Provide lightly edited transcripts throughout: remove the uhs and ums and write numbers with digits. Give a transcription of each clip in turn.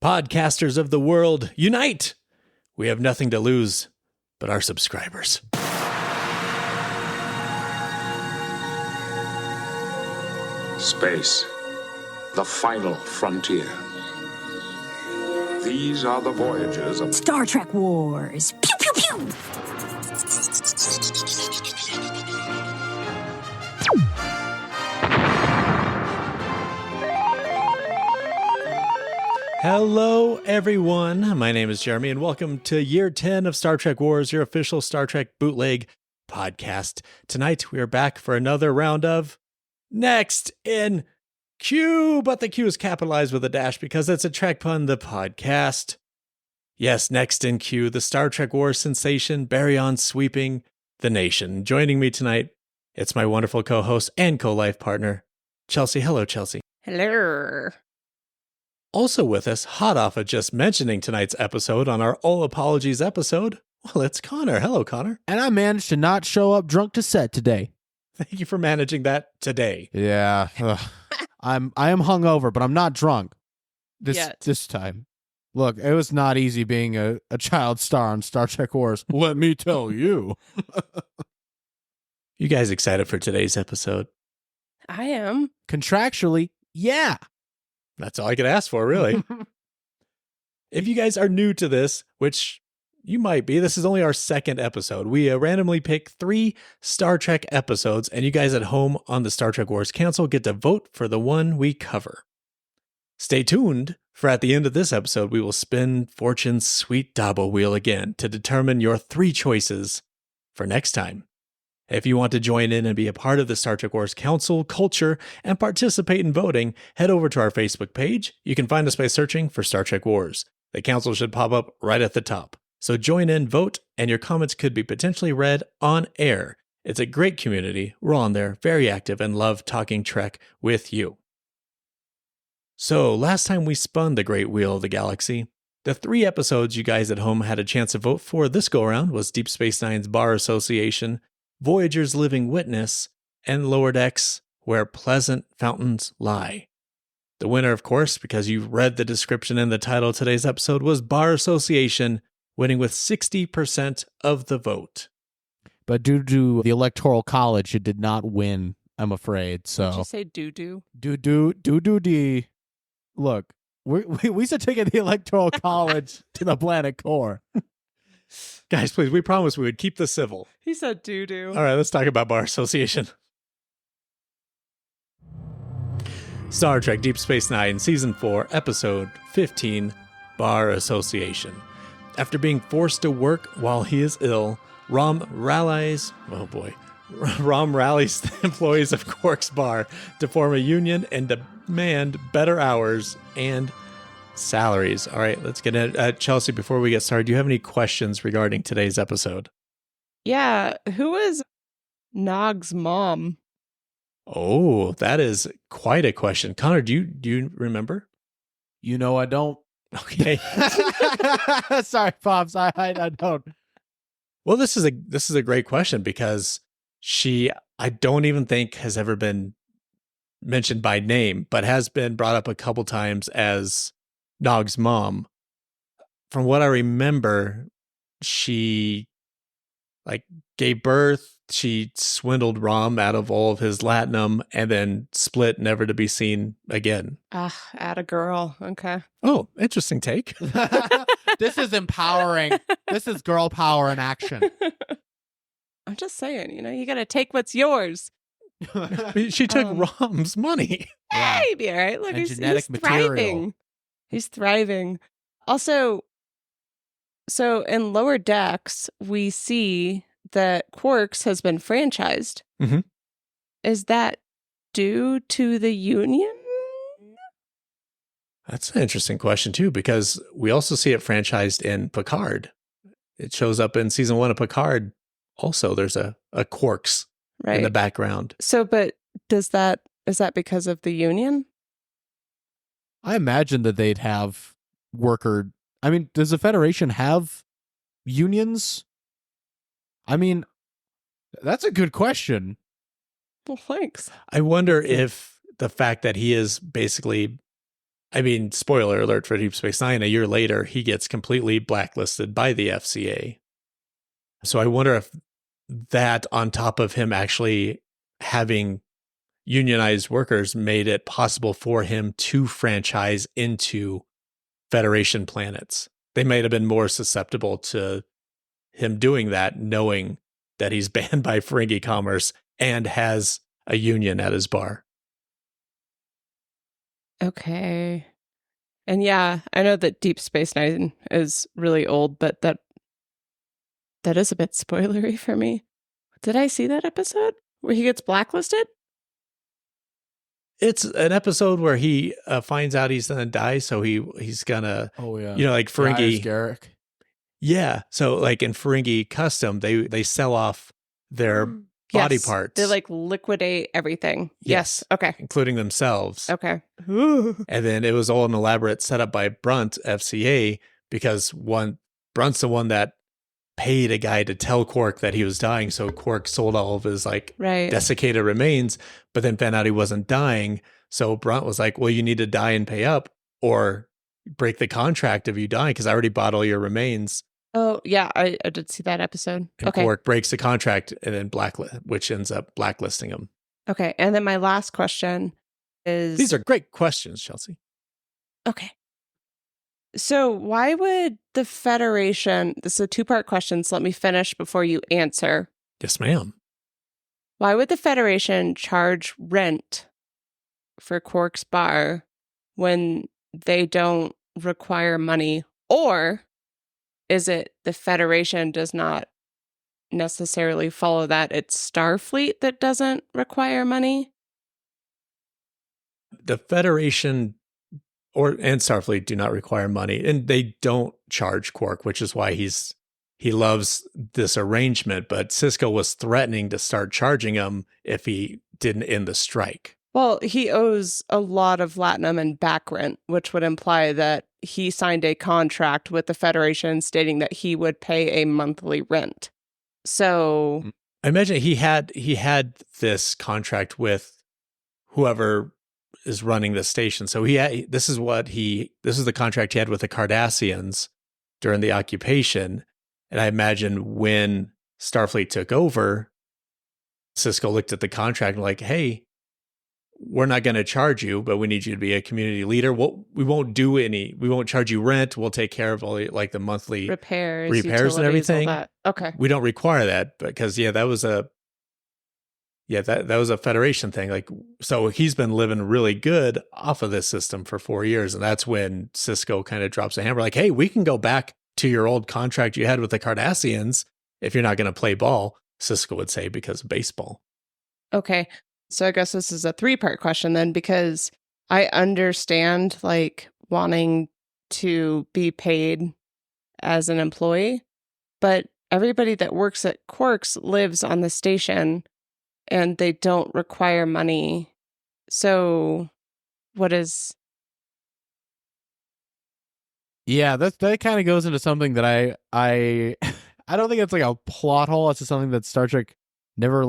Podcasters of the world, unite! We have nothing to lose but our subscribers. Space, the final frontier. These are the voyages of Star Trek Wars. Pew, pew, pew. Hello, everyone. My name is Jeremy, and welcome to Year 10 of Star Trek Wars, your official Star Trek bootleg podcast. Tonight, we are back for another round of Next in Q, but the Q is capitalized with a dash because it's a Trek pun, the podcast. Yes, Next in Q, the Star Trek Wars sensation, baryon sweeping the nation. Joining me tonight, it's my wonderful co-host and co-life partner, Chelsea. Hello, Chelsea. Hello. Also with us, hot off of just mentioning tonight's episode on our All Apologies episode, well, it's Connor. Hello, Connor. And I managed to not show up drunk to set today. Thank you for managing that today. Yeah. I am hungover, but I'm not drunk this time. Look, it was not easy being a child star on Star Trek Wars. Let me tell you. You guys excited for today's episode? I am. Contractually, yeah. That's all I could ask for, really. If you guys are new to this, which you might be, this is only our second episode. We randomly pick 3 Star Trek episodes, and you guys at home on the Star Trek Wars Council get to vote for the one we cover. Stay tuned, for at the end of this episode, we will spin Fortune's sweet Dabo wheel again to determine your 3 choices for next time. If you want to join in and be a part of the Star Trek Wars Council culture and participate in voting, head over to our Facebook page. You can find us by searching for Star Trek Wars. The council should pop up right at the top. So join in, vote, and your comments could be potentially read on air. It's a great community. We're on there, very active, and love talking Trek with you. So last time we spun the Great Wheel of the Galaxy, the 3 episodes you guys at home had a chance to vote for this go-around was Deep Space Nine's Bar Association, Voyager's Living Witness, and Lower Decks, Where Pleasant Fountains Lie. The winner, of course, because you read the description and the title of today's episode, was Bar Association, winning with 60% of the vote. But due to the Electoral College, it did not win, I'm afraid. So Did you say doo-doo? Doo-doo-dee. Look, we should take the Electoral College to the planet core. Guys, please, we promised we would keep this civil. He said doo-doo. All right, let's talk about Bar Association. Star Trek Deep Space Nine, Season 4, Episode 15, Bar Association. After being forced to work while he is ill, Rom rallies the employees of Quark's Bar to form a union and demand better hours and salaries. All right, let's get in. Chelsea, before we get started, do you have any questions regarding today's episode? Yeah, who is Nog's mom? Oh, that is quite a question. Connor, do you remember? You know I don't. Okay. Sorry, Pops. I don't. Well, this is a great question because I don't even think has ever been mentioned by name, but has been brought up a couple times as Nog's mom. From what I remember, she gave birth, she swindled Rom out of all of his latinum and then split, never to be seen again. Atta girl. Okay. Oh, interesting take. This is empowering. This is girl power in action. I'm just saying, you got to take what's yours. She took Rom's money. Maybe, all right? Look, And he's genetic thriving. material. He's thriving. Also, so in Lower Decks, we see that Quarks has been franchised. Mhm. Is that due to the Union? That's an interesting question, too, because we also see it franchised in Picard. It shows up in season 1 of Picard. Also, there's a Quarks in the background. So, but is that because of the Union? I imagine that they'd have does the Federation have unions? I mean, that's a good question. Well, thanks. I wonder if the fact that he is basically I mean, spoiler alert for Deep Space Nine, a year later, he gets completely blacklisted by the FCA. So I wonder if that, on top of him actually having unionized workers, made it possible for him to franchise into Federation planets. They might have been more susceptible to him doing that, knowing that he's banned by Ferengi commerce and has a union at his bar. Okay. And yeah, I know that Deep Space Nine is really old, but that is a bit spoilery for me. Did I see that episode where he gets blacklisted? It's an episode where he finds out he's gonna die, so he's gonna, like Ferengi. Garrick. Yeah, so like in Ferengi Custom, they sell off their body parts. They like liquidate everything. Yes. Okay. Including themselves. Okay. And then it was all an elaborate setup by Brunt FCA, because Brunt's the one that paid a guy to tell Quark that he was dying. So Quark sold all of his desiccated remains, but then found out he wasn't dying. So Brunt was like, well, you need to die and pay up or break the contract of you dying, because I already bought all your remains. Oh, yeah, I did see that episode. And Quark breaks the contract and then which ends up blacklisting him. Okay, and then my last question is... These are great questions, Chelsea. Okay. So why would the Federation... This is a two-part question, so let me finish before you answer. Yes, ma'am. Why would the Federation charge rent for Quark's bar when they don't require money? Or is it the Federation does not necessarily follow that? It's Starfleet that doesn't require money? The Federation and Starfleet do not require money, and they don't charge Quark, which is why he loves this arrangement. But Sisko was threatening to start charging him if he didn't end the strike. Well, he owes a lot of Latinum and back rent, which would imply that he signed a contract with the Federation stating that he would pay a monthly rent. So I imagine he had this contract with whoever is running the station. So this is the contract he had with the Cardassians during the occupation. And I imagine when Starfleet took over, Sisko looked at the contract and like, hey, we're not going to charge you, but we need you to be a community leader. We won't charge you rent. We'll take care of all the monthly repairs and everything. All that. Okay. We don't require that because that was a Federation thing. Like, so he's been living really good off of this system for 4 years. And that's when Sisko kind of drops a hammer like, hey, we can go back to your old contract you had with the Cardassians if you're not going to play ball, Sisko would say, because of baseball. Okay. So I guess this is a 3-part question then, because I understand wanting to be paid as an employee, but everybody that works at Quark's lives on the station and they don't require money. So what is... Yeah, that kind of goes into something that I don't think it's like a plot hole. It's just something that Star Trek never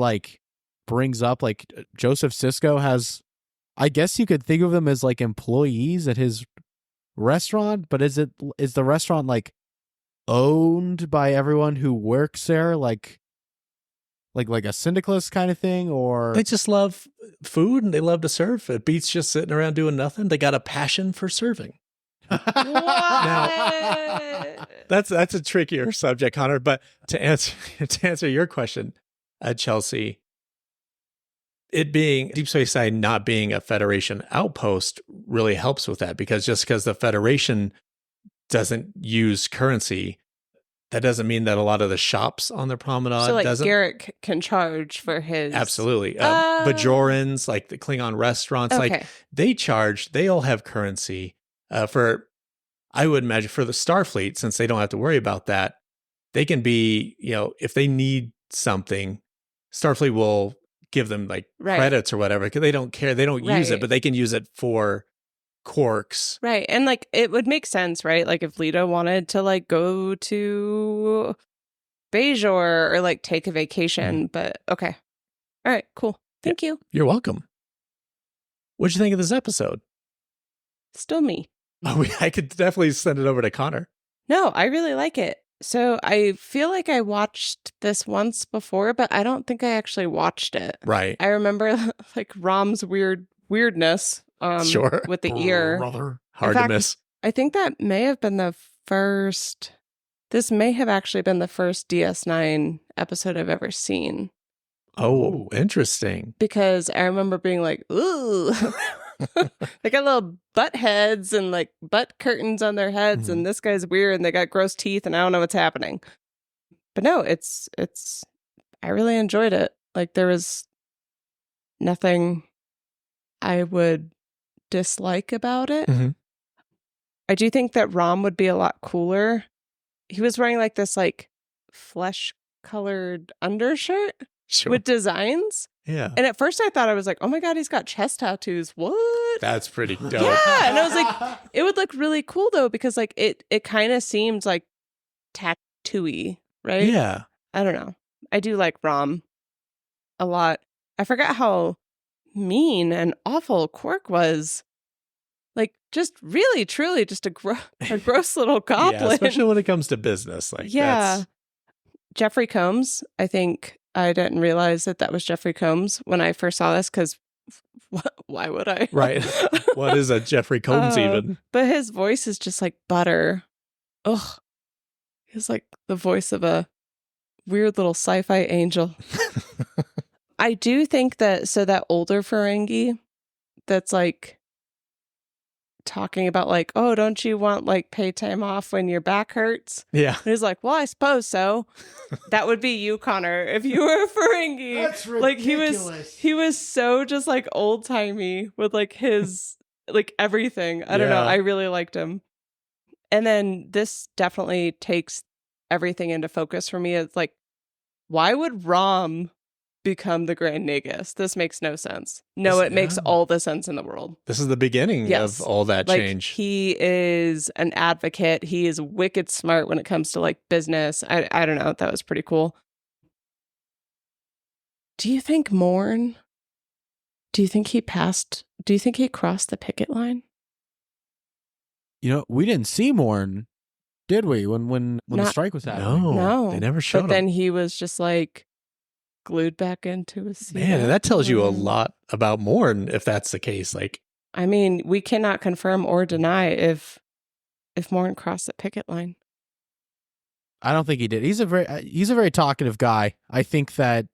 brings up. Like Joseph Sisko has, I guess you could think of them as employees at his restaurant, but is the restaurant owned by everyone who works there, like a syndicalist kind of thing? Or they just love food and they love to serve. It beats just sitting around doing nothing. They got a passion for serving. Now, that's a trickier subject, Connor. But to answer your question, Chelsea, it being Deep Space Nine not being a Federation outpost really helps with that, because just because the Federation doesn't use currency, that doesn't mean that a lot of the shops on the promenade doesn't. Garrick can charge for his... Absolutely. Bajorans, like the Klingon restaurants, okay. They all have currency. I would imagine for the Starfleet, since they don't have to worry about that, they can be, if they need something, Starfleet will give them credits or whatever, because they don't care. They don't use it, but they can use it for Quarks. Right. And it would make sense, right? If Lita wanted to go to Bajor or take a vacation, but okay. All right, cool. Thank you. You're welcome. What'd you think of this episode? Still me. Oh, I could definitely send it over to Connor. No, I really like it. So I feel like I watched this once before, but I don't think I actually watched it. Right. I remember like Rom's weirdness Sure. with the ear. Brother. Hard fact, to miss. I think that may have been the first. This may have actually been the first DS9 episode I've ever seen. Oh, interesting. Because I remember being like, ooh. They got little butt heads and like butt curtains on their heads, and this guy's weird and they got gross teeth and I don't know what's happening. But no, it's I really enjoyed it. Like there was nothing I would dislike about it. Mhm. I do think that Rom would be a lot cooler. He was wearing like this like flesh colored undershirt Sure. with designs. Yeah. And at first I thought, I was like, oh my God, he's got chest tattoos. What? That's pretty dope. Yeah. And I was like, it would look really cool though, because like it kind of seems like tattooy, right? Yeah. I don't know. I do like Rom a lot. I forgot how mean and awful Quark was. Like just really, truly just a gross little goblin. Yeah, especially when it comes to business. Like, yeah. that's... Jeffrey Combs, I think I didn't realize that was Jeffrey Combs when I first saw this, because why would I? Right. What is a Jeffrey Combs even? But his voice is just like butter. Ugh. He's like the voice of a weird little sci-fi angel. I do think that older Ferengi that's like talking about like, oh, don't you want like pay time off when your back hurts? Yeah. And he's like, well, I suppose so. That would be you, Connor, if you were a Ferengi. That's Like ridiculous. he was so just like old timey with like his like everything. I don't know. Yeah. I really liked him. And then this definitely takes everything into focus for me. It's like, why would Rom become the Grand Nagus? This makes no sense. No, This- it makes yeah. all the sense in the world. This is the beginning Yes. of all that Like change. he is an advocate. He is wicked smart when it comes to like business. I don't know. That was pretty cool. Do you think Morn? Do you think he crossed the picket line? You know, we didn't see Morn, did we? When the Not- strike was happening. No, No. they never showed But then him. he was just like glued back into his seat. Man, that tells you a Mm. lot about Morn if that's the case. Like, I mean, we cannot confirm or deny if Morn crossed the picket line. I don't think he did. He's a very talkative guy. I think that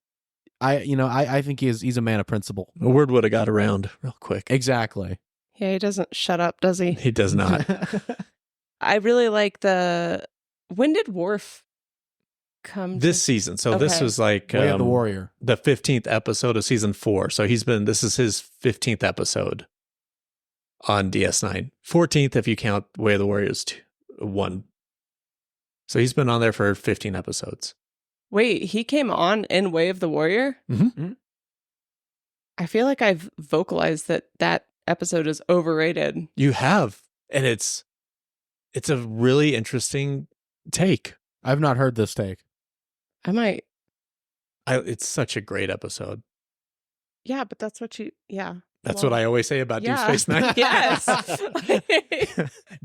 I think he's a man of principle. the word would have got around real quick. Exactly. Yeah, he doesn't shut up, does he? He does not. I really like when did Worf come This to- season. So this Okay. was like Way of the Warrior. the 15th episode of season 4. So this is his 15th episode on DS9. 14th if you count Way of the Warriors 1. So he's been on there for 15 episodes. Wait, he came on in Way of the Warrior? Mhm. I feel like I've vocalized that episode is overrated. You have, and it's a really interesting take. I've not heard this take. I might. It's such a great episode. Yeah, but that's what yeah. That's Well, what I always say about Deep yeah. Space Nine. Yes.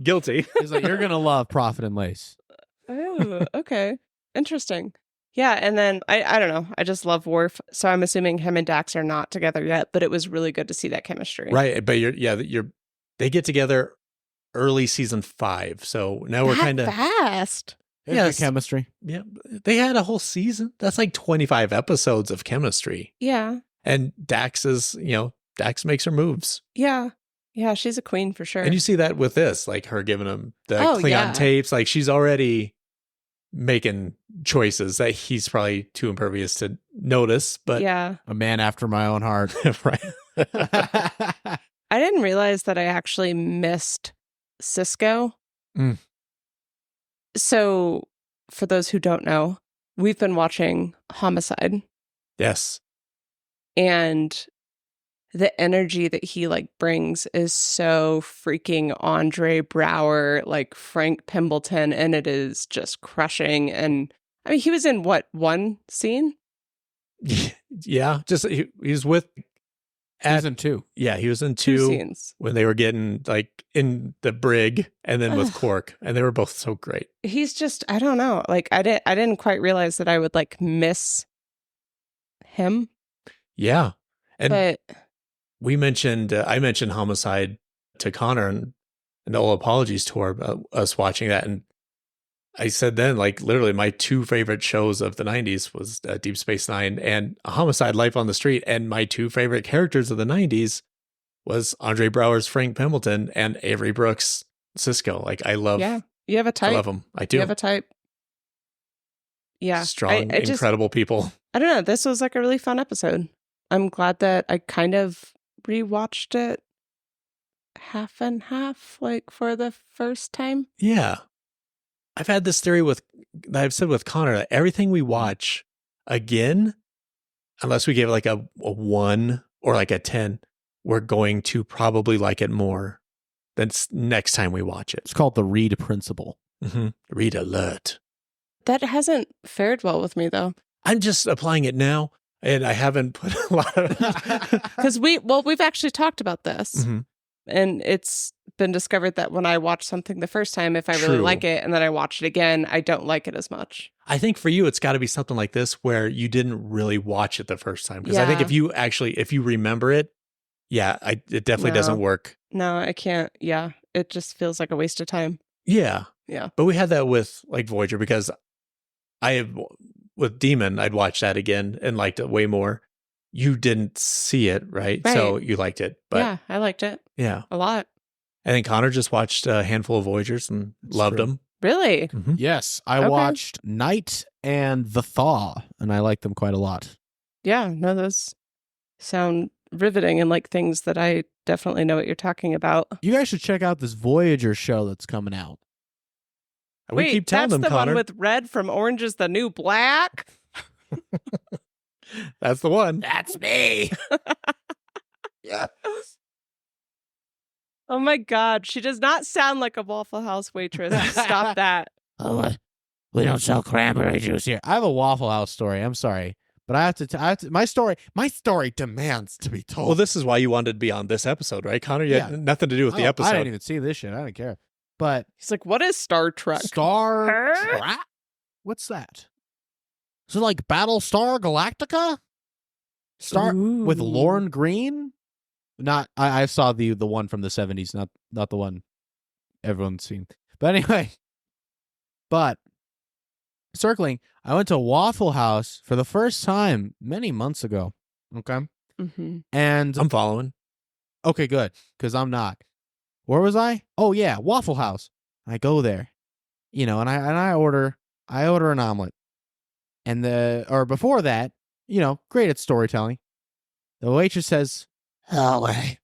Guilty. He's like, you're gonna love Profit and Lace. Oh, okay. Interesting. Yeah, and then I don't know. I just love Worf. So I'm assuming him and Dax are not together yet, but it was really good to see that chemistry. Right, but they get together early season 5. So now we're That kind of fast. It's Yes. good chemistry. yeah. They had a whole season. That's like 25 episodes of chemistry. Yeah. And Dax makes her moves. Yeah. Yeah, she's a queen for sure. And you see that with this, like her giving him the Oh, Klingon yeah. tapes. Like she's already making choices that he's probably too impervious to notice. But yeah. A man after my own heart. right. I didn't realize that I actually missed Cisco. Mm. So, for those who don't know, we've been watching Homicide, Yes. and the energy that he like brings is so freaking Andre Brower, like Frank Pimbleton, and it is just crushing. And I mean, he was in what, one scene? Yeah. Just he was with Season 2. Yeah, he was in Two two scenes. when they were getting like in the brig and then with Quark, and they were both so great. He's just, I don't know. Like I didn't quite realize that I would like miss him. Yeah. And But I mentioned Homicide to Connor and all apologies to us watching that. And I said then, like, literally my two favorite shows of the 90s was Deep Space Nine and Homicide: Life on the Street. And my two favorite characters of the 90s was Andre Braugher's Frank Pembleton and Avery Brooks' Cisco. Like, I love, yeah, you have a type. I love them. I do. You have a type. Yeah. Strong, I just, incredible people. I don't know. This was like a really fun episode. I'm glad that I kind of rewatched it half and half, like for the first time. Yeah. I've had this theory that I've said with Connor that everything we watch again, unless we give it like a 1 or like a 10, we're going to probably like it more than next time we watch it. It's called the Read Principle. Mm-hmm. Read alert. That hasn't fared well with me though. I'm just applying it now, and I haven't put a lot of Because we've actually talked about this. Mm-hmm. And it's been discovered that when I watch something the first time, if I really True. like it and then I watch it again, I don't like it as much. I think for you, it's got to be something like this where you didn't really watch it the first time. Because I think Yeah. if you remember it, yeah, it definitely doesn't No. work. No, I can't. Yeah. It just feels like a waste of time. Yeah. Yeah. But we had that with like Voyager because with Demon, I'd watch that again and liked it way more. You didn't see it, right? So Right. you liked it. But Yeah, I liked it yeah. a lot. And then Connor just watched a handful of Voyagers and That's loved true. them. Really? Mhm. Yes, I Okay. watched Night and The Thaw, and I liked them quite a lot. Yeah. No, those sound riveting and like things that I definitely know what you're talking about. You guys should check out this Voyager show that's coming out. We Wait, keep telling that's them, the Connor. one with Red from Orange is the New Black? That's the one. That's me. Yeah. Oh my God. She does not sound like a Waffle House waitress. Stop that. Oh, we don't sell cranberry juice here. I have a Waffle House story. I'm sorry, but I have to. My story demands to be told. Well, this is why you wanted to be on this episode, right, Connor? You had nothing to do with the I episode. didn't even see this shit. I didn't care. But He's like, what is Star Trek? Star Huh? Trek? What's that? Is it like Battlestar Galactica? With Ooh. Lauren Green? Not. I saw the one from the 70s, not the one everyone's seen. But anyway, circling, I went to Waffle House for the first time many months ago. Okay, Mm-hmm. and I'm following. okay, good, because I'm not. Where was I? Oh yeah, Waffle House. I go there, and I order an omelet, and before that, great at storytelling. The waitress says, "Oh, wait.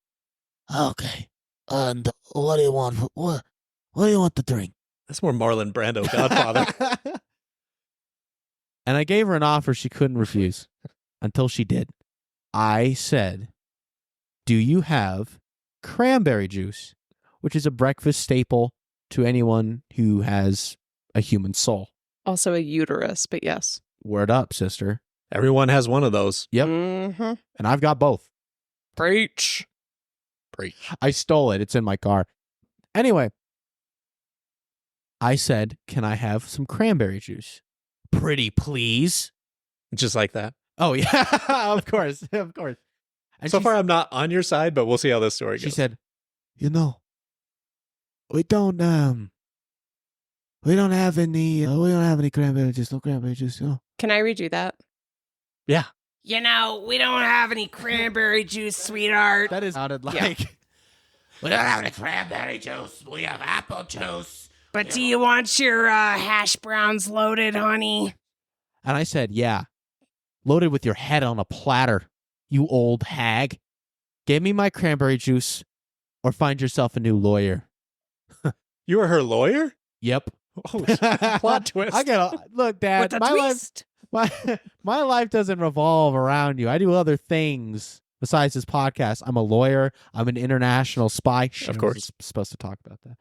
Okay, and what do you want? What do you want to drink?" That's more Marlon Brando, Godfather. And I gave her an offer she couldn't refuse until she did. I said, "Do you have cranberry juice?" Which is a breakfast staple to anyone who has a human soul. Also a uterus, but yes. Word up, sister. Everyone has one of those. Yep. Mm-hmm. And I've got both. Preach. I stole it. It's in my car. Anyway, I said, "Can I have some cranberry juice?" Pretty please. Just like that. Oh, yeah. Of course. Of course. And So she far, I'm not on your side, but we'll see how this story goes. She said, we don't have any cranberry juice, no cranberry juice, Can I redo that? yeah. We don't have any cranberry juice, sweetheart. That is sounded Yeah. like. We don't have any cranberry juice. We have apple juice. But do you want your hash browns loaded, honey? And I said, yeah. Loaded with your head on a platter, you old hag. Give me my cranberry juice or find yourself a new lawyer. You were her lawyer? Yep. Oh, plot twist. Look, Dad, With a my twist. my life doesn't revolve around you. I do other things besides this podcast. I'm a lawyer. I'm an international spy. Of I course. wasn't supposed to talk about that.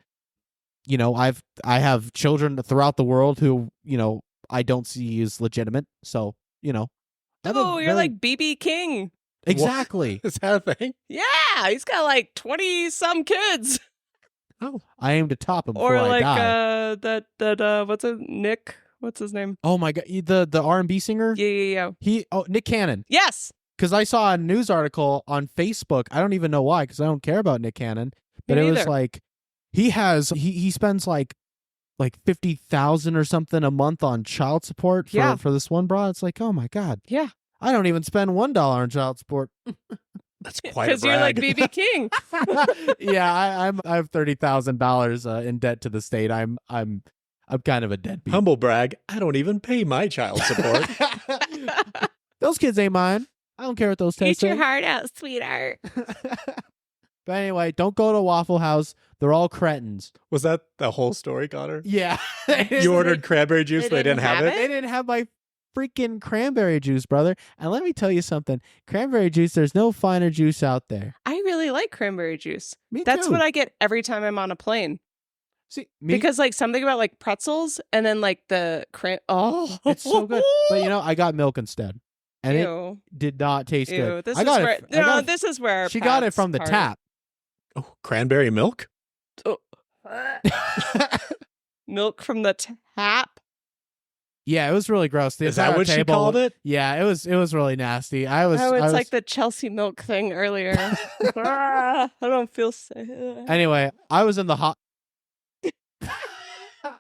I have children throughout the world who, I don't see as legitimate. So, I have a Oh, you're very- like BB King. Exactly. Is that a thing? Yeah, he's got like 20 some kids. Oh, I aim to top him before Or I like die. that what's it? Nick? What's his name? Oh my god, the R&B singer? Yeah. Nick Cannon. Yes. Because I saw a news article on Facebook. I don't even know why, because I don't care about Nick Cannon. But Me it was neither. like he spends like 50,000 or something a month on child support for this one broad. It's like, oh my god. Yeah. I don't even spend $1 on child support. That's quite a Because you're like brag. BB King. Yeah, I have $30,000 in debt to the state. I'm kind of a deadbeat. Humble brag. I don't even pay my child support. Those kids ain't mine. I don't care what those tests Eat your say. heart out, sweetheart. But anyway, don't go to Waffle House. They're all cretins. Was that the whole story, Connor? Yeah. You ordered cranberry juice, They they didn't have it? They didn't have my freaking cranberry juice, brother. And let me tell you something. Cranberry juice, there's no finer juice out there. I really like cranberry juice. Me That's too. what I get every time I'm on a plane. See. Because like something about like pretzels and then like the It's so good. But I got milk instead. And Ew. it did not taste Ew. good. This I is got where it. I got it- this is where our She got it paths from the part. tap. Oh, cranberry milk? Milk from the tap. Yeah, it was really gross. The Is that entire what she table- called it? Yeah, it was really nasty. I was Like the Chelsea milk thing earlier. I don't feel safe. Anyway, I was in the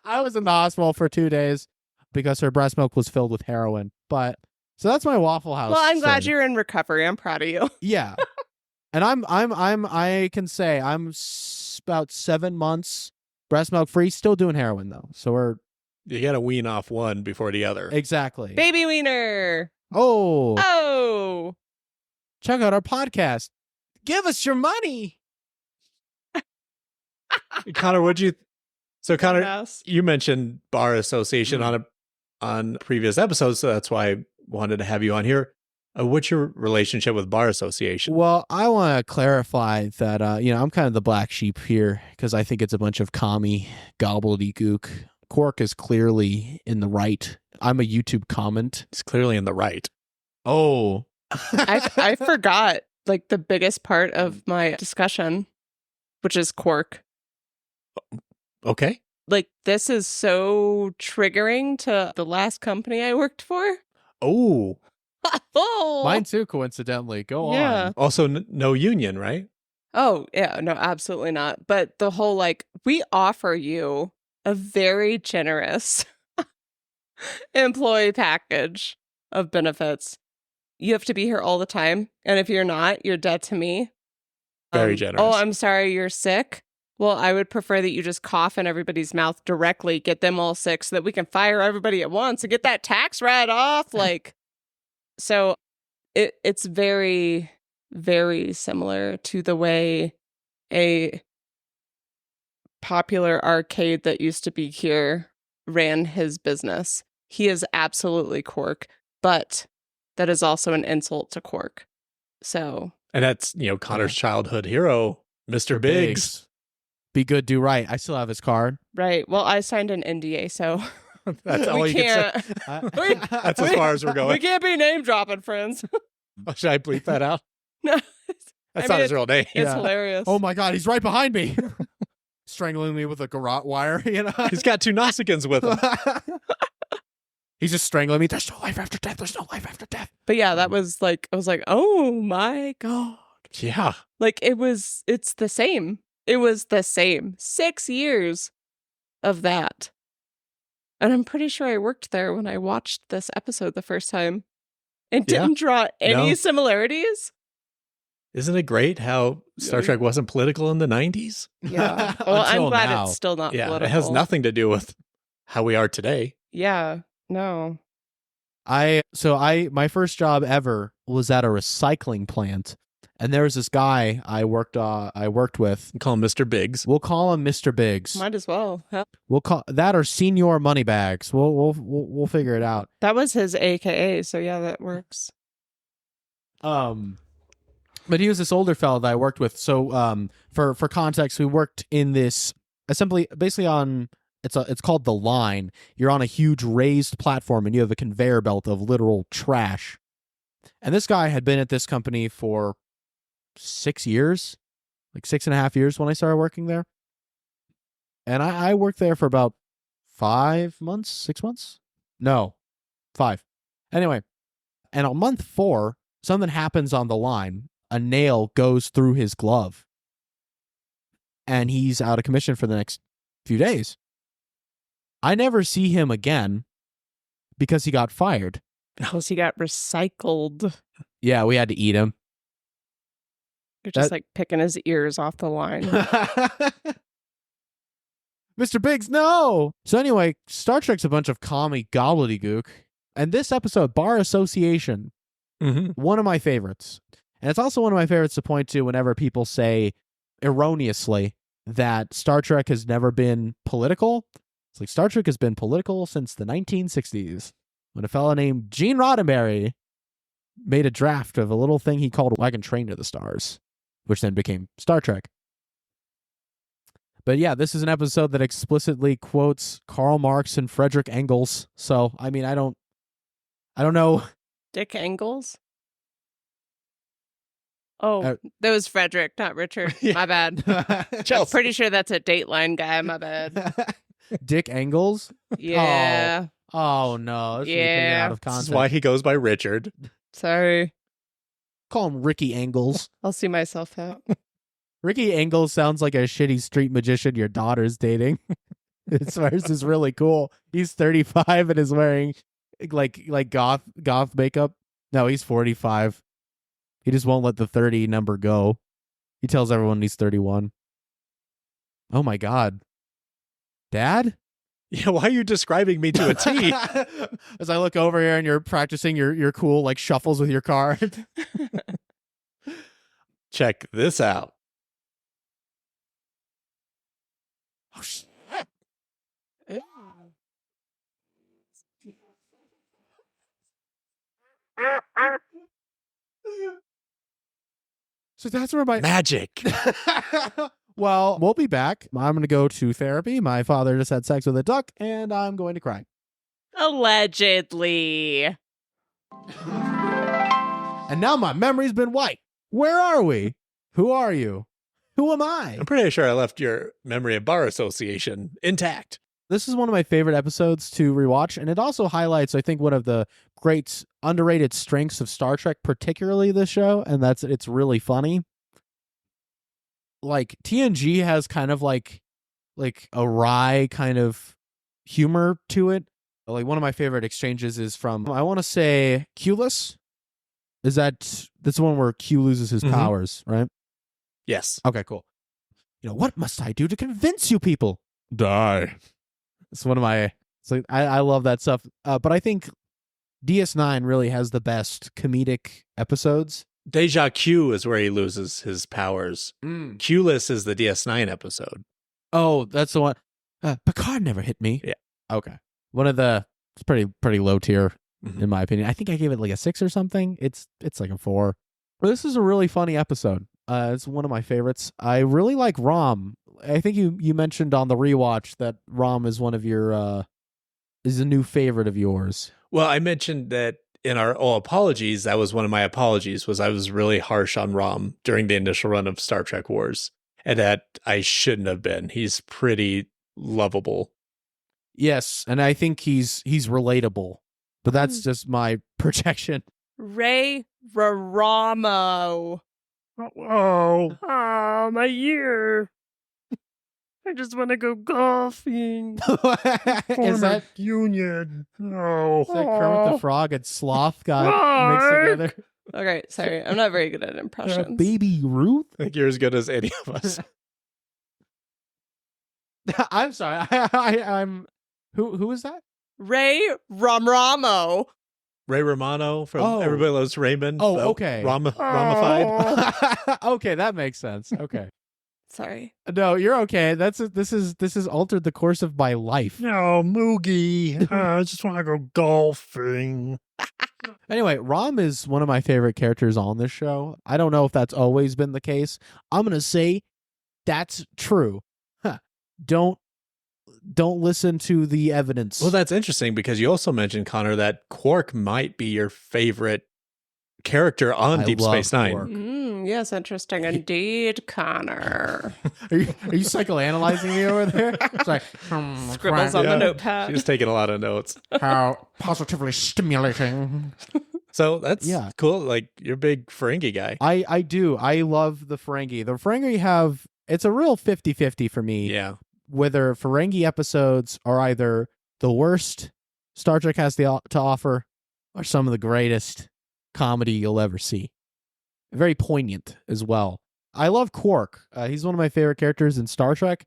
I was in the hospital for 2 days because her breast milk was filled with heroin. But so that's my Waffle House. Well, I'm glad thing. you're in recovery. I'm proud of you. Yeah. And I can say I'm about 7 months breast milk free, still doing heroin though. So we're You got to wean off one before the other. exactly. Baby wiener. Oh, Oh. check out our podcast. Give us your money. Connor, what'd you... So, Connor, Mess. you mentioned Bar Association on previous episodes, so that's why I wanted to have you on here. What's your relationship with Bar Association? Well, I want to clarify that I'm kind of the black sheep here because I think it's a bunch of commie gobbledygook. Quark is clearly in the right. I'm a YouTube comment. It's clearly in the right. Oh. I forgot like the biggest part of my discussion, which is Quark. Okay. Like this is so triggering to the last company I worked for. Oh, Oh. Mine too, coincidentally. Go Yeah. on. also no union, right? Oh, yeah, no, absolutely not. But the whole like we offer you a very generous employee package of benefits. You have to be here all the time, and if you're not, you're dead to me. Very generous. Oh, I'm sorry, you're sick. Well, I would prefer that you just cough in everybody's mouth directly, get them all sick so that we can fire everybody at once and get that tax write off. Like, so it's very, very similar to the way a popular arcade that used to be here ran his business. He is absolutely Quark, but that is also an insult to Quark. So, And that's, Connor's childhood hero, Mr. Biggs. Be good, do right. I still have his card. right. Well, I signed an NDA, so That's all we you can say. can't. That's as far as we're We going. can't be name dropping, friends. Oh, should I bleep that out? No, That's I not mean, his real name. it's Yeah. hilarious. Oh my God, he's right behind me. Strangling me with a garrote wire, He's got two Nausicaans with him. He's just strangling me. There's no life after death. There's no life after death. But yeah, that was like, I was like, oh my God. Yeah. Like it's the same. It was the same. 6 years of that. And I'm pretty sure I worked there when I watched this episode the first time and Yeah. didn't draw any No. similarities. Isn't it great how Star Trek wasn't political in the 90s? Yeah. Well, I'm Until glad now. it's still not Yeah. political. It has nothing to do with how we are today. Yeah. No. My first job ever was at a recycling plant, and there was this guy I worked with. We call him Mr. Biggs. We'll call him Mr. Biggs. Might as well. Huh? We'll call that or Senior Moneybags. We'll figure it out. That was his AKA. So yeah, that works. But he was this older fellow that I worked with. So for context, we worked in this basically on it's called the line. You're on a huge raised platform and you have a conveyor belt of literal trash And this guy had been at this company for 6 years, like 6.5 years when I started working there. And I worked there for about 5 months, 6 months? No, 5. Anyway, and on month 4, something happens on the line. A nail goes through his glove. And he's out of commission for the next few days. I never see him again because he got fired. Because he got recycled. Yeah, we had to eat him. You're just like picking his ears off the line. Mr. Biggs, no! So anyway, Star Trek's a bunch of commie gobbledygook. And this episode, Bar Association, one of my favorites. And it's also one of my favorites to point to whenever people say, erroneously, that Star Trek has never been political. It's like Star Trek has been political since the 1960s, when a fellow named Gene Roddenberry made a draft of a little thing he called Wagon Train to the Stars, which then became Star Trek. But yeah, this is an episode that explicitly quotes Karl Marx and Frederick Engels. So, I mean, I don't know. Dick Engels? Oh, that was Frederick, not Richard. My bad. I'm pretty sure that's a Dateline guy. My bad. Dick Engels? Yeah. Oh no. This is out of This context. is why he goes by Richard. Sorry. Call him Ricky Engels. I'll see myself out. Ricky Engels sounds like a shitty street magician your daughter's dating. His verse is really cool. He's 35 and is wearing like goth makeup. No, he's 45. He just won't let the 30 number go. He tells everyone he's 31. Oh my God. Dad? Yeah, why are you describing me to a T? As I look over here and you're practicing your cool like shuffles with your card. Check this out. Oh, shit. So that's where my Magic. Well, we'll be back. I'm going to go to therapy. My father just had sex with a duck, and I'm going to cry. Allegedly. And now my memory's been wiped. Where are we? Who are you? Who am I? I'm pretty sure I left your memory of Bar Association intact. This is one of my favorite episodes to rewatch, and it also highlights, I think, one of the great underrated strengths of Star Trek, particularly this show, and that's it's really funny. Like TNG has kind of like a wry kind of humor to it. Like one of my favorite exchanges is from, I want to say, Q-ueue. That's the one where Q loses his powers, right? Yes. Okay, cool. You know, what must I do to convince you people? Die. It's one of my. So I love that stuff. But I think DS9 really has the best comedic episodes. Deja Q is where he loses his powers. Q-less is the DS9 episode. Oh, that's the one. Picard never hit me. Yeah. Okay. One of the. It's pretty low tier in my opinion. I think I gave it like a 6 or something. It's like a 4. But this is a really funny episode. It's one of my favorites. I really like Rom. I think you mentioned on the rewatch that Rom is one of your is a new favorite of yours. Well, I mentioned that in our apologies, that was one of my apologies, was I was really harsh on Rom during the initial run of Star Trek Wars, and that I shouldn't have been. He's pretty lovable. Yes, and I think he's relatable, but that's just my projection. Ray Raramo. Oh. Oh, my ear. I just want to go golfing. Is that Union? No. Kermit the Frog and Sloth got mixed together? Okay, sorry. I'm not very good at impressions. Baby Ruth? I think you're as good as any of us. I'm sorry. I'm who is that? Ray Ramo. Ray Romano from Everybody Loves Raymond. Oh, okay. Ramified. Okay, that makes sense. Okay. Sorry. No, you're okay. This has altered the course of my life. No, Moogie. I just want to go golfing. Anyway, Rom is one of my favorite characters on this show. I don't know if that's always been the case. I'm going to say that's true. Don't listen to the evidence. Well, that's interesting because you also mentioned, Connor, that Quark might be your favorite character on I Deep love Space Nine. Quark. Yes, interesting indeed, Connor. Are you psychoanalyzing me over there? It's like Scribbles on Yeah. the notepad. She's taking a lot of notes. how positively stimulating. So that's Yeah. cool. Like, you're a big Ferengi guy. I do. I love the Ferengi. The Ferengi it's a real 50-50 for me. Yeah. Whether Ferengi episodes are either the worst Star Trek has to offer or some of the greatest comedy you'll ever see. Very poignant as well. I love Quark. He's one of my favorite characters in Star Trek.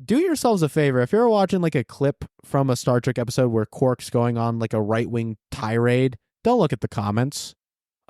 Do yourselves a favor. If you're watching like a clip from a Star Trek episode where Quark's going on like a right-wing tirade, don't look at the comments.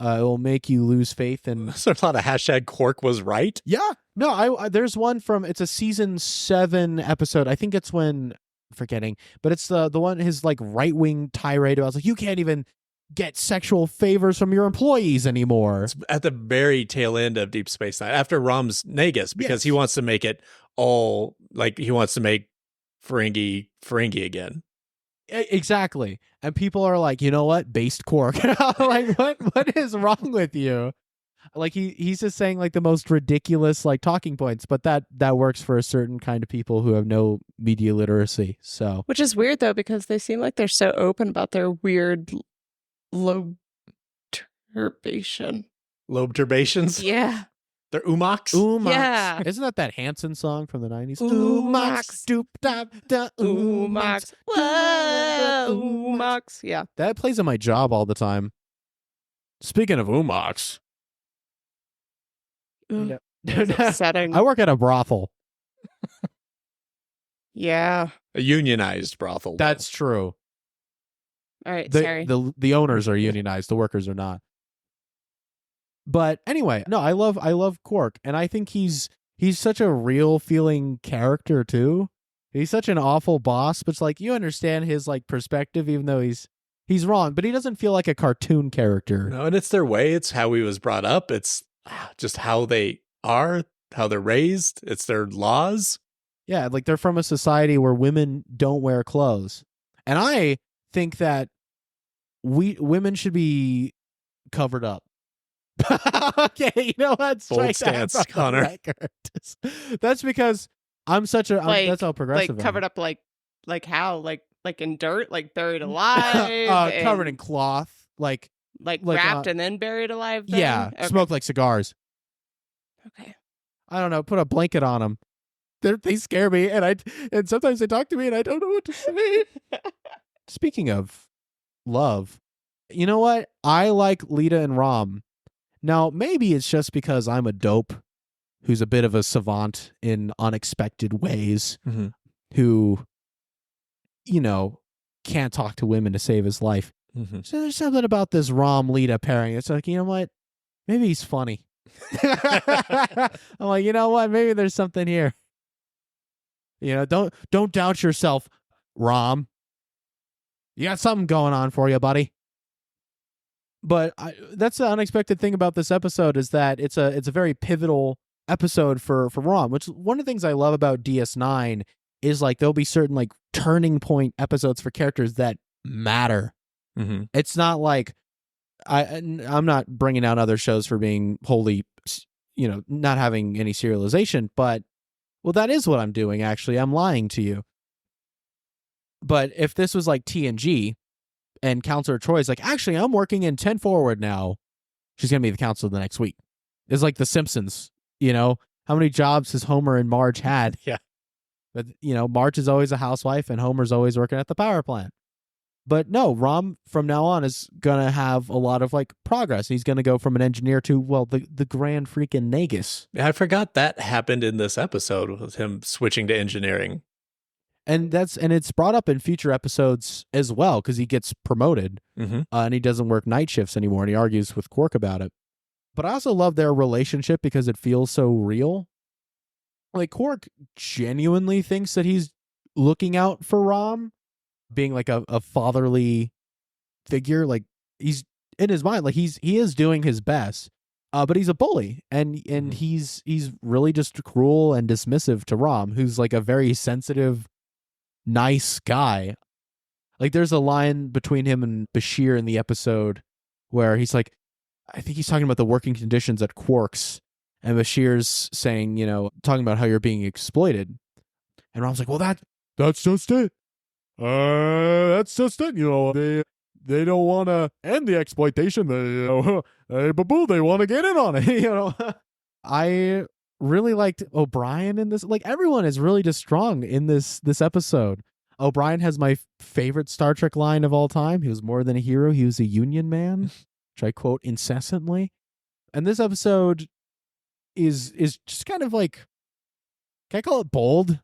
It will make you lose faith in... There's a lot of hashtag Quark was right. Yeah. No, there's one from... It's a season 7 episode. I think it's when... forgetting. But it's the one, his like right-wing tirade. I was like, you can't even get sexual favors from your employees anymore. It's at the very tail end of Deep Space Nine, after Rom's Nagus, because he wants to make it all... like, he wants to make Ferengi again. Exactly. And people are like, you know what? Based Quark. Like, what is wrong with you? Like, he's just saying like the most ridiculous like talking points, but that works for a certain kind of people who have no media literacy. So, Which is weird though, because they seem like they're so open about their weird lobe turbation. Lobe turbations. Yeah. They're umox. Umax. Yeah. Isn't that Hanson song from the 90s? Umax. Doop da da Umax. Whoa, Umax. Yeah. That plays at my job all the time. Speaking of Umax. Ugh, that's upsetting. I work at a brothel. Yeah. A unionized brothel. That's true. All right. Sorry. The owners are unionized, the workers are not. But anyway, no, I love Quark, and I think he's such a real feeling character too. He's such an awful boss, but it's like you understand his like perspective, even though he's wrong, but he doesn't feel like a cartoon character. No, and it's their way. It's how he was brought up. It's just how they are, how they're raised. It's their laws. Yeah, like they're from a society where women don't wear clothes. And I think that women should be covered up. Okay, you know what? Bold stance, Connor. That's because I'm such a that's how progressive like I am. covered up like how like in dirt, like buried alive, covered in cloth, like wrapped and then buried alive. Then? yeah, Okay. smoked like cigars. Okay. I don't know, put a blanket on them. They scare me, and sometimes they talk to me, and I don't know what to say. Speaking of love, you know what? I like Lita and Rom. Now, maybe it's just because I'm a dope who's a bit of a savant in unexpected ways, who, you know, can't talk to women to save his life. So there's something about this Rom Lita pairing. It's like, you know what? Maybe he's funny. I'm like, you know what? Maybe there's something here. You know, don't doubt yourself, Rom. You got something going on for you, buddy. But that's the unexpected thing about this episode is that it's a very pivotal episode for Rom, which one of the things I love about DS9 is like there'll be certain like turning point episodes for characters that matter. It's not like I'm not bringing out other shows for being wholly, you know, not having any serialization, but well, that is what I'm doing. Actually, I'm lying to you. But if this was like TNG, and Counselor Troy's like, actually, I'm working in 10 Forward now. She's going to be the counselor the next week. It's like The Simpsons, you know? How many jobs has Homer and Marge had? Yeah. But, you know, Marge is always a housewife and Homer's always working at the power plant. But no, Rom from now on is going to have a lot of like progress. He's going to go from an engineer to, well, the grand freaking Nagus. I forgot that happened in this episode with him switching to engineering. And it's brought up in future episodes as well because he gets promoted and he doesn't work night shifts anymore and he argues with Quark about it. But I also love their relationship because it feels so real. Like Quark genuinely thinks that he's looking out for Rom, being like a fatherly figure. Like he's in his mind, like he is doing his best, but he's a bully and he's really just cruel and dismissive to Rom, who's like a very sensitive, nice guy. Like there's a line between him and Bashir in the episode where he's like, I think he's talking about the working conditions at Quark's, and Bashir's saying, talking about how you're being exploited. And Rom's like, well, that's just it. That's just it. They don't want to end the exploitation. They want to get in on it. I really liked O'Brien in this. Like, everyone is really just strong in this episode. O'Brien has my favorite Star Trek line of all time. He was more than a hero. He was a Union man, which I quote incessantly. And this episode is just kind of like, can I call it bold?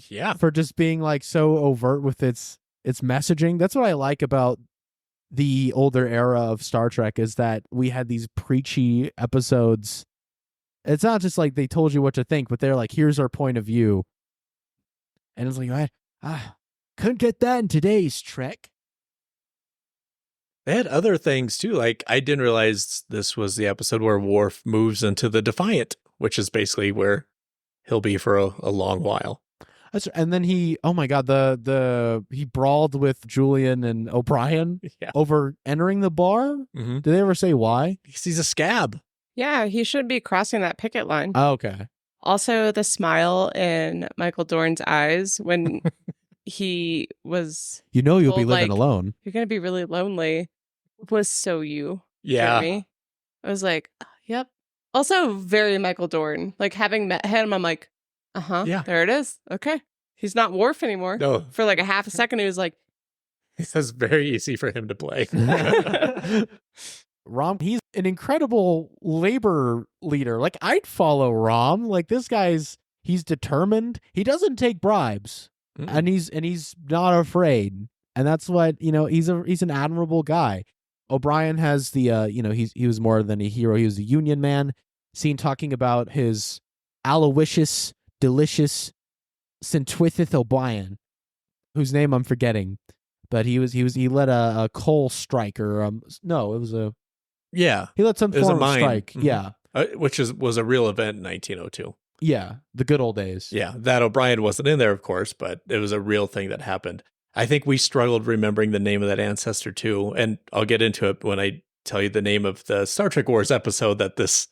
Yeah. For just being like so overt with its messaging. That's what I like about the older era of Star Trek, is that we had these preachy episodes. It's not just like they told you what to think, but they're like, here's our point of view. And it's like, I couldn't get that in today's Trek. They had other things too. Like, I didn't realize this was the episode where Worf moves into the Defiant, which is basically where he'll be for a long while. And then he brawled with Julian and O'Brien over entering the bar. Mm-hmm. Did they ever say why? Because he's a scab. Yeah, he should be crossing that picket line. Oh, okay. Also, the smile in Michael Dorn's eyes when he was... you'll be living like, alone. You're going to be really lonely. Was so you. Yeah. Jeremy. I was like, yep. Also, very Michael Dorn. Like, having met him, I'm like, yeah, there it is. Okay. He's not Worf anymore. No. For like a half a second, he was like... It's very easy for him to play. Rom, he's an incredible labor leader. Like, I'd follow Rom. Like, this he's determined. He doesn't take bribes. And he's not afraid. And that's what, he's an admirable guy. O'Brien has the he was more than a hero. He was a Union man. Seen talking about his Aloysius Delicious Centwithith O'Brien, whose name I'm forgetting. But he led a coal strike, or no, it was a... Yeah. He led some form of strike. Mm-hmm. Yeah. Which was a real event in 1902. Yeah. The good old days. Yeah. That O'Brien wasn't in there, of course, but it was a real thing that happened. I think we struggled remembering the name of that ancestor too. And I'll get into it when I tell you the name of the Star Trek Wars episode that this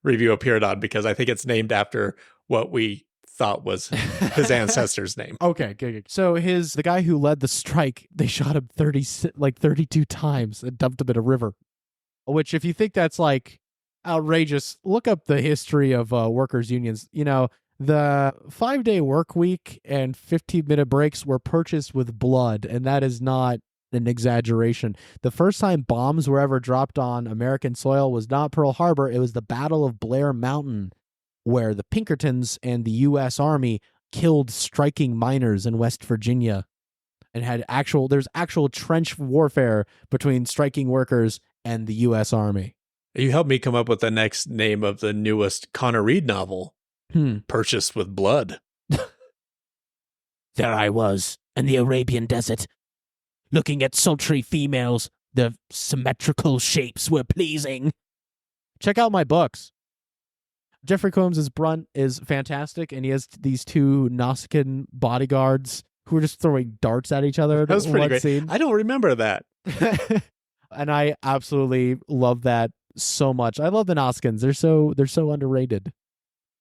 review appeared on, because I think it's named after what we thought was his ancestor's name. Okay, good. So the guy who led the strike, they shot him 32 times and dumped him in a river. Which, if you think that's like outrageous, look up the history of workers' unions. The 5-day work week and 15-minute breaks were purchased with blood, and that is not an exaggeration. The first time bombs were ever dropped on American soil was not Pearl Harbor. It was the Battle of Blair Mountain, where the Pinkertons and the U.S. Army killed striking miners in West Virginia, and there's actual trench warfare between striking workers and the U.S. Army. You helped me come up with the next name of the newest Connor Reed novel, Purchased with Blood. There I was, in the Arabian desert, looking at sultry females. The symmetrical shapes were pleasing. Check out my books. Jeffrey Combs' Brunt is fantastic, and he has these two Nausicaan bodyguards who are just throwing darts at each other. That was pretty great. Scene. I don't remember that. And I absolutely love that so much. I love the Nausicaans. They're so underrated.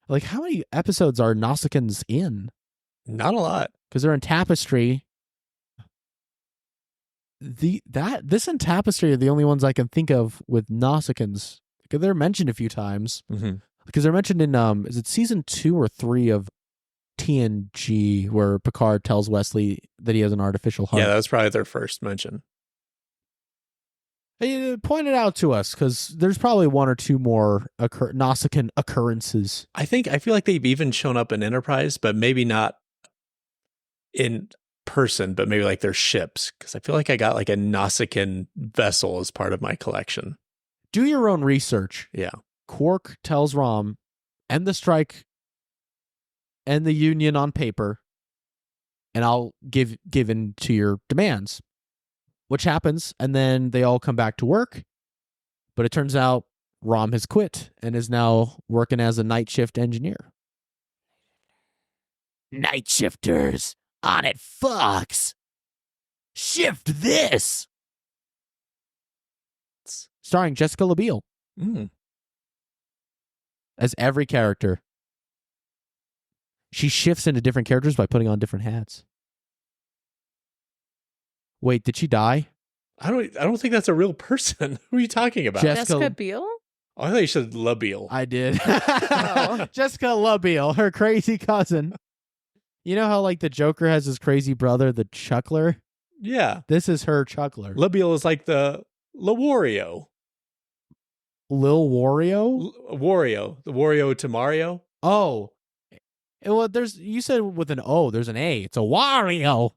Like, how many episodes are Nausicaans in? Not a lot. Because they're in Tapestry. This and Tapestry are the only ones I can think of with Nausicaans. Because they're mentioned a few times. Mm-hmm. Because they're mentioned in is it season 2 or 3 of TNG, where Picard tells Wesley that he has an artificial heart. Yeah, that was probably their first mention. Hey, point it out to us, because there's probably one or two more Nausicaan occurrences. I feel like they've even shown up in Enterprise, but maybe not in person, but maybe like their ships. Because I feel like I got like a Nausicaan vessel as part of my collection. Do your own research. Yeah. Quark tells Rom, end the strike, end the Union on paper, and I'll give in to your demands. Which happens, and then they all come back to work. But it turns out Rom has quit and is now working as a night shift engineer. Night shifters, on it, Fox. Shift this. starring Jessica LaBiel as every character. She shifts into different characters by putting on different hats. Wait, did she die? I don't think that's a real person. Who are you talking about? Jessica Biel? Oh, I thought you said LaBiel. I did. Oh. Jessica LaBiel, her crazy cousin. You know how like the Joker has his crazy brother, the Chuckler? Yeah. This is her Chuckler. LaBiel is like the Wario. Lil Wario? Wario. The Wario to Mario. Oh. Well, you said with an O, there's an A. It's a Wario.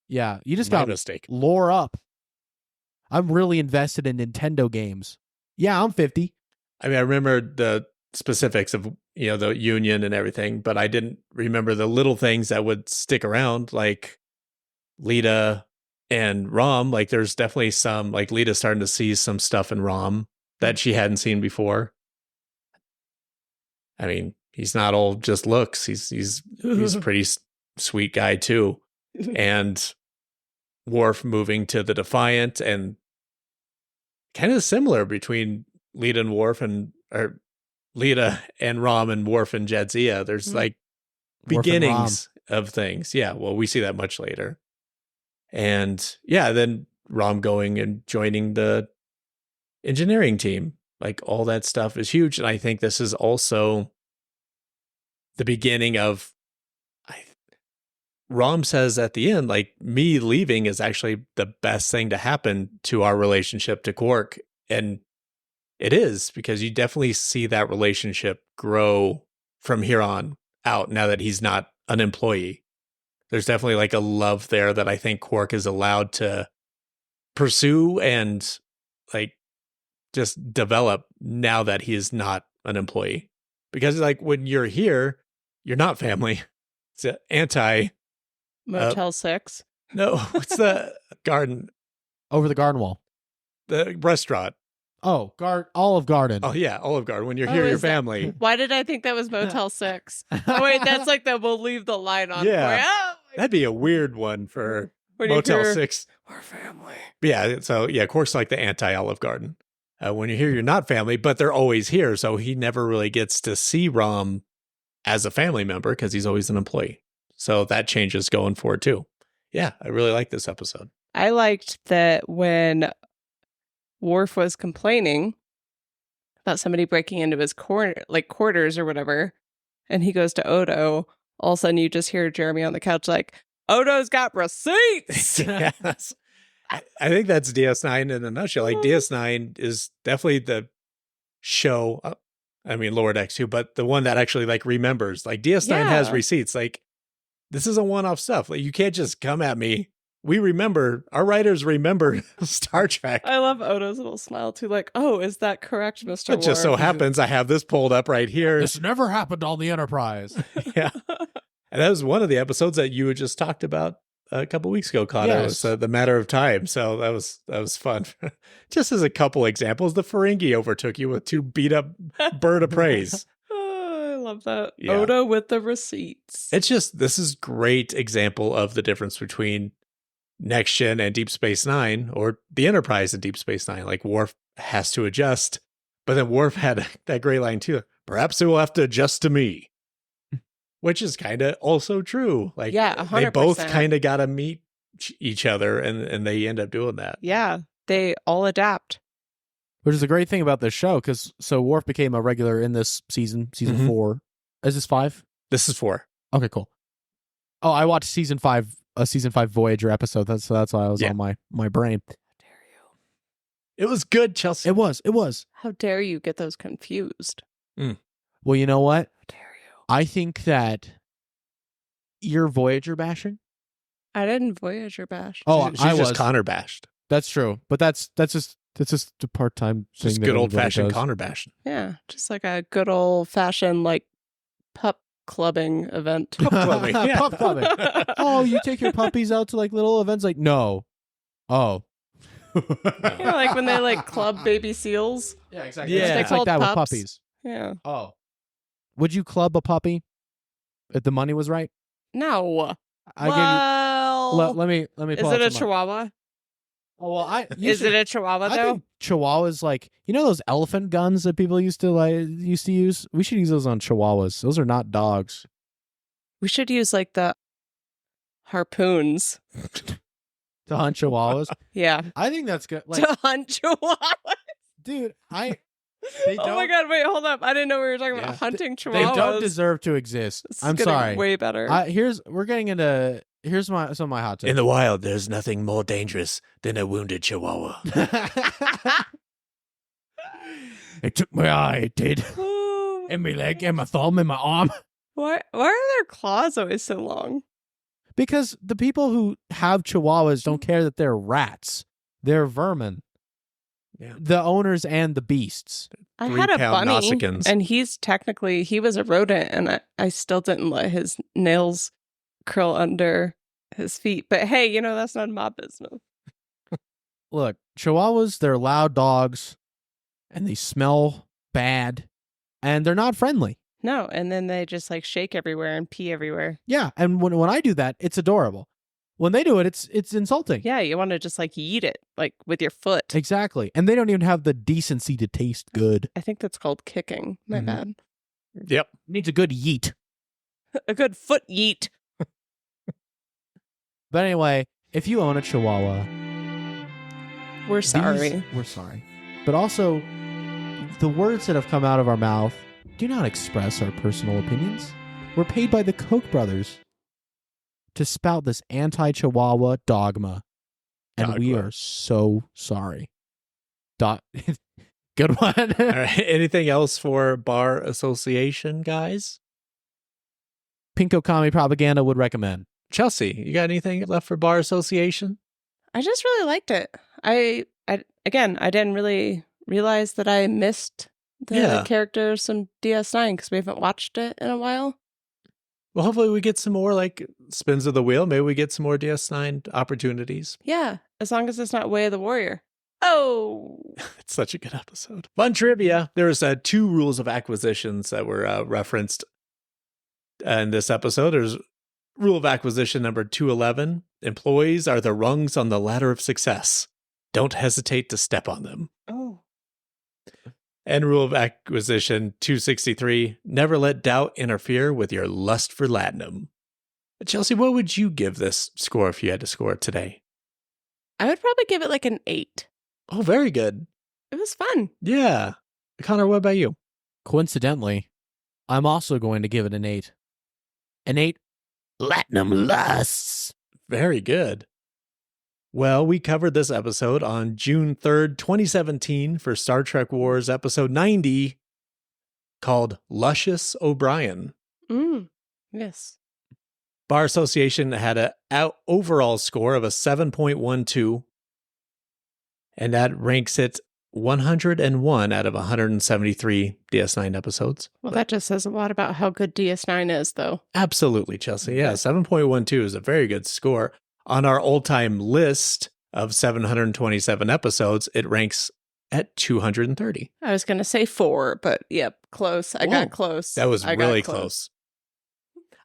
Yeah, you just My got mistake. lore up. I'm really invested in Nintendo games. Yeah, I'm 50. I mean, I remember the specifics of, the Union and everything, but I didn't remember the little things that would stick around, like Lita and Rom. Like, there's definitely some, like, Lita's starting to see some stuff in Rom that she hadn't seen before. I mean, he's not all just looks. He's a pretty sweet guy too. And Worf moving to the Defiant, and kind of similar between Lita and Worf, or Lita and Rom and Worf and Jadzia. There's like Worf and beginnings of things. Yeah, well, we see that much later. And yeah, then Rom going and joining the engineering team. Like, all that stuff is huge. And I think this is also the beginning of, Rom says at the end, like, me leaving is actually the best thing to happen to our relationship to Quark. And it is, because you definitely see that relationship grow from here on out now that he's not an employee. There's definitely like a love there that I think Quark is allowed to pursue and like just develop now that he is not an employee. Because like when you're here, you're not family. It's an anti Motel 6. No, what's the garden? Over the garden wall. The restaurant. Oh, Olive Garden. Oh yeah, Olive Garden. When you're here, is your that- family. Why did I think that was Motel 6? Oh, wait, that's like the we'll leave the light on Yeah. for you. Oh, That'd be a weird one for when you Motel hear, 6. We're family. Yeah, so yeah, Quark's like the anti-Olive Garden. When you're here, you're not family, but they're always here. So he never really gets to see Rom as a family member because he's always an employee. So that changes going forward too. Yeah, I really like this episode. I liked that when Worf was complaining about somebody breaking into his quarters or whatever, and he goes to Odo, all of a sudden you just hear Jeremy on the couch like, Odo's got receipts! Yes. I think that's DS9 in a nutshell. Like, DS9 is definitely the show. I mean, Lower Decks too, but the one that actually like remembers. Like, DS9 has Yeah. receipts. Like, this is a one-off stuff. Like, you can't just come at me. We remember. Our writers remember Star Trek. I love Odo's little smile too, like, oh, is that correct, Mr. It just so Worf? happens I have this pulled up right here. This never happened on the Enterprise. Yeah. And that was one of the episodes that you had just talked about a couple weeks ago, Connor. It was The Matter of Time. So that was fun. Just as a couple examples, the Ferengi overtook you with 2 beat up bird of praise. Oh, I love that. Yeah. Odo with the receipts. It's just, this is great example of the difference between Next Gen and Deep Space Nine, or the Enterprise and Deep Space Nine. Like, Worf has to adjust, but then Worf had that great line too. Perhaps it will have to adjust to me. Which is kind of also true. Like, Yeah, they 100%. both kind of got to meet each other, and they end up doing that. Yeah, they all adapt. Which is a great thing about this show, because Worf became a regular in this season Mhm. 4. Is this 5? This is 4. Okay, cool. Oh, I watched season 5 Voyager episode. That's why I was Yeah. on my brain. It was good, Chelsea. It was. How dare you get those confused? Well, you know what? How dare you? I think that you're Voyager bashing. I didn't Voyager bash. Oh, She's I was. just Connor bashed. That's true, but that's just a part-time thing. Just that good everybody old fashioned does. Connor bashing. Yeah, just like a good old fashioned like pup clubbing event. Pup clubbing. Yeah. Pup clubbing. Oh, you take your puppies out to like little events? Like, no. Oh. Yeah, like when they like club baby seals. Yeah, exactly. Yeah. It's like that with Pups. puppies. Yeah. Oh. Would you club a puppy if the money was right? No. I well, gave you. Let me. is pull it out a some- chihuahua? Oh, well, Is it a Chihuahua I though? think Chihuahuas, like, you know those elephant guns that people used to use? We should use those on Chihuahuas. Those are not dogs. We should use like the harpoons. To hunt Chihuahuas. Yeah. I think that's good. Like, To hunt Chihuahua. dude, they Oh my god, wait, hold up. I didn't know we were talking Yeah. about hunting They Chihuahuas. don't deserve to exist. This is I'm getting sorry. way better. Here's some of my hot takes. In the wild, there's nothing more dangerous than a wounded chihuahua. It took my eye, it did. And my leg, and my thumb, and my arm. Why are their claws always so long? Because the people who have Chihuahuas don't care that they're rats. They're vermin. Yeah. The owners and the beasts. I had a 3-pound bunny, Nausicaans. and he was a rodent, and I still didn't let his nails curl under his feet. But hey, that's not my business. Look, Chihuahuas, they're loud dogs, and they smell bad, and they're not friendly. No, and then they just like shake everywhere and pee everywhere. Yeah, and when I do that, it's adorable. When they do it, it's insulting. Yeah, you want to just like eat it like with your foot. Exactly. And they don't even have the decency to taste good. I think that's called kicking. My Mhm. bad. Yep. Needs a good yeet. A good foot yeet. But anyway, if you own a Chihuahua, We're sorry. we're sorry. But also, the words that have come out of our mouth do not express our personal opinions. We're paid by the Koch brothers to spout this anti-Chihuahua dogma. And we Dogma. are so sorry. Good one. All right. Anything else for Bar Association, guys? Pinko Kami Propaganda would recommend. Chelsea, you got anything left for Bar Association? I just really liked it. I didn't really realize that I missed the characters from DS9 because we haven't watched it in a while. Well, hopefully we get some more like spins of the wheel. Maybe we get some more DS9 opportunities. Yeah, as long as it's not Way of the Warrior. Oh, It's such a good episode. Fun trivia. There was 2 rules of acquisitions that were referenced in this episode. There's rule of acquisition number 211. Employees are the rungs on the ladder of success. Don't hesitate to step on them. oh, And rule of acquisition 263. Never let doubt interfere with your lust for latinum. Chelsea, what would you give this score if you had to score it today? I would probably give it like an 8. Oh, very good. It was fun. Yeah. Connor, what about you? Coincidentally, I'm also going to give it an 8. An 8 Latinum lusts. Very good. Well, we covered this episode on June 3rd, 2017 for Star Trek Wars episode 90 called Luscious O'Brien. Yes. Bar Association had an overall score of a 7.12, and that ranks it 101 out of 173 DS9 episodes. Well, that just says a lot about how good DS9 is, though. Absolutely, Chelsea. Yeah, 7.12 is a very good score. On our all-time list of 727 episodes, it ranks at 230. I was going to say 4, but yep, close. I Whoa. got close. That was I got really close.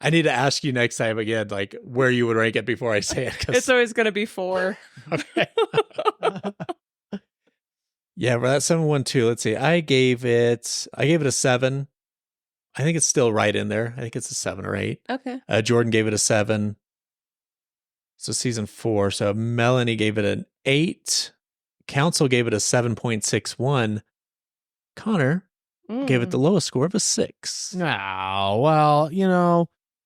I need to ask you next time again, like where you would rank it before I say it. 'Cause- It's always going to be 4. okay. Yeah, for that 712, let's see. I gave it a 7. I think it's still right in there. I think it's a 7 or 8. Okay. Jordan gave it a 7. So season 4. So Melanie gave it an 8. Council gave it a 7.61. Connor gave it the lowest score of a 6. Oh, well,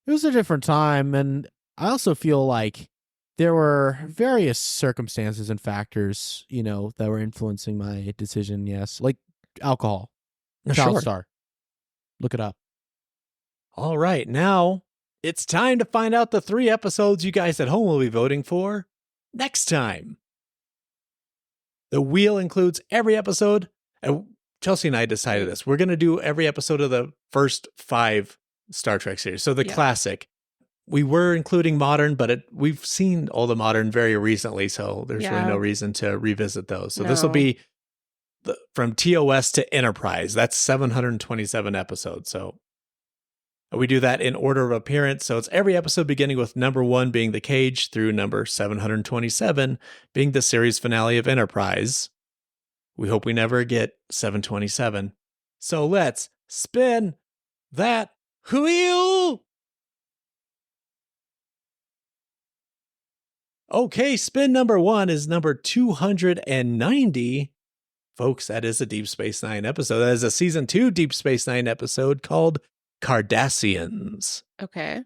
it was a different time. And I also feel like there were various circumstances and factors, that were influencing my decision. Yes. Like alcohol. Child Sure. star. Look it up. All right, now it's time to find out the 3 episodes you guys at home will be voting for next time. The wheel includes every episode. And Chelsea and I decided this. We're going to do every episode of the first 5 Star Trek series. So the classic. We were including modern, but we've seen all the modern very recently, so there's really no reason to revisit those. So this will be from TOS to Enterprise. That's 727 episodes. So We do that in order of appearance, so it's every episode beginning with number 1 being The Cage through number 727 being the series finale of Enterprise. We hope we never get 727. So let's spin that wheel! Okay, spin number 1 is number 290. Folks, that is a Deep Space Nine episode. That is a season 2 Deep Space Nine episode called Cardassians. Okay.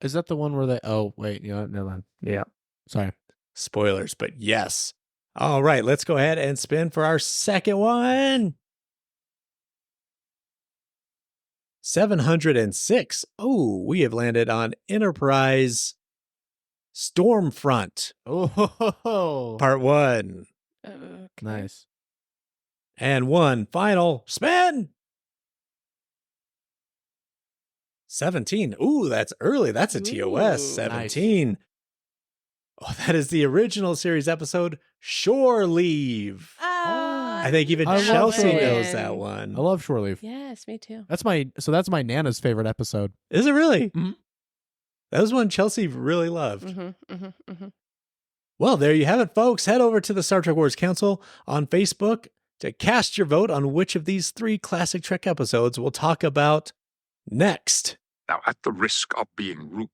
Is that the one where they? Oh wait, you know, never mind. Yeah. Sorry. Spoilers, but yes. All right, let's go ahead and spin for our second one. 706. Oh, we have landed on Enterprise Stormfront, Oh, Part 1. Okay. nice. And one final spin. 17. Ooh, that's early. That's a TOS. Ooh, 17. Oh, that is the original series episode, Shore Leave. I think even I love Chelsea Shore Leave. knows that one. I love Shore Leave. Yes, me too. That's my Nana's favorite episode. Is it really? Mhm. That was one Chelsea really loved. Mm-hmm. Well, there you have it, folks. Head over to the Star Trek Wars Council on Facebook to cast your vote on which of these 3 classic Trek episodes we'll talk about next. Now, at the risk of being rude.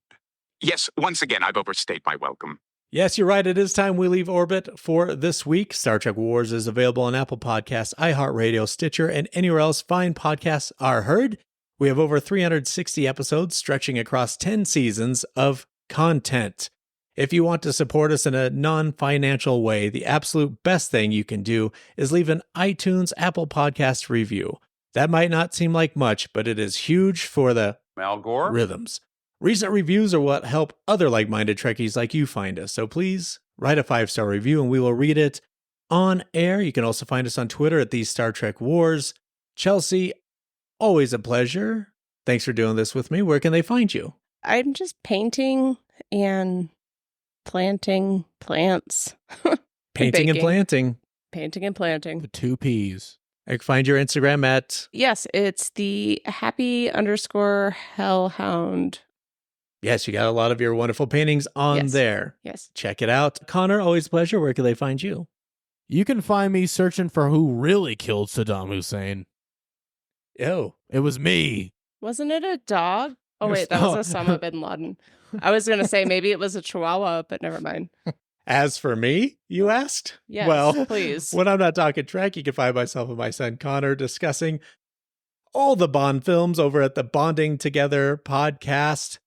Yes, once again, I've overstayed my welcome. Yes, you're right. It is time we leave orbit for this week. Star Trek Wars is available on Apple Podcasts, iHeartRadio, Stitcher, and anywhere else fine podcasts are heard. We have over 360 episodes stretching across 10 seasons of content. If you want to support us in a non-financial way, the absolute best thing you can do is leave an iTunes Apple Podcast review. That might not seem like much, but it is huge for the Al Gore? rhythms. Recent reviews are what help other like-minded Trekkies like you find us. So please write a 5-star review and we will read it on air. You can also find us on Twitter at These Star Trek Wars. Chelsea, always a pleasure. Thanks for doing this with me. Where can they find you? I'm just painting and planting plants. Painting and baking. planting. Painting and planting. The 2 P's. I can find your Instagram at... Yes, it's the happy_hellhound. Yes, you got a lot of your wonderful paintings on Yes. there. Yes. Check it out. Connor, always a pleasure. Where can they find you? You can find me searching for who really killed Saddam Hussein. Oh, It was me. Wasn't it a dog? Oh, You're wait, that was Osama bin Laden. I was going to say maybe it was a chihuahua, but never mind. as for me, you asked? Yes, Well, please. when I'm not talking Trek, you can find myself and my son Connor discussing all the Bond films over at the Bonding Together podcast.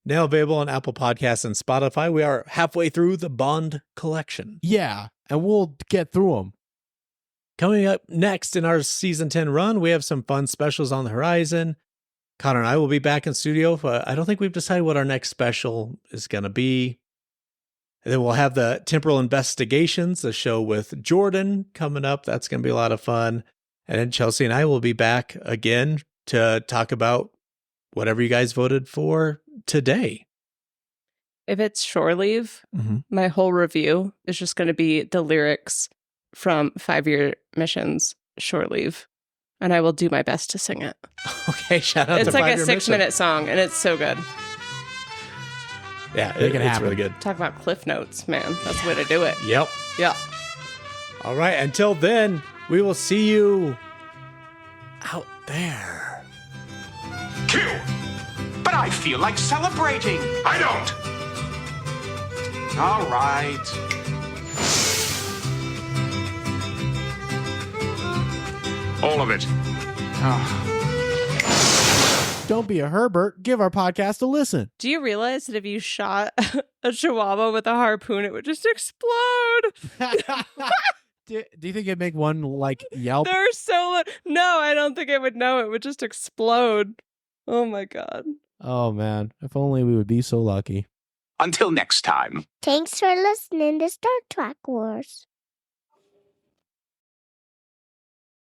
Now available on Apple Podcasts and Spotify. We are halfway through the Bond collection. Yeah, and we'll get through them. Coming up next in our season 10 run, we have some fun specials on the horizon. Connor and I will be back in studio. I don't think we've decided what our next special is going to be. And then we'll have the Temporal Investigations, the show with Jordan coming up. That's going to be a lot of fun. And then Chelsea and I will be back again to talk about whatever you guys voted for today. If it's Shore Leave, my whole review is just going to be the lyrics from 5-Year Missions Shore Leave. And I will do my best to sing it. Okay, shout out It's to like a 5-Year Mission. 6-minute song, and it's so good. Yeah, Make it it's happen. really good. Talk about cliff notes, man. That's the way to do it. Yep. Yeah. All right, until then, we will see you out there. Q! But I feel like celebrating. I don't! All right. All of it. Don't be a Herbert. Give our podcast a listen. Do you realize that if you shot a chihuahua with a harpoon, it would just explode? Do you think it'd make one like yelp? They're so... No, I don't think it would know. It would just explode. Oh, my God. Oh man, if only we would be so lucky. Until next time. Thanks for listening to Star Trek Wars.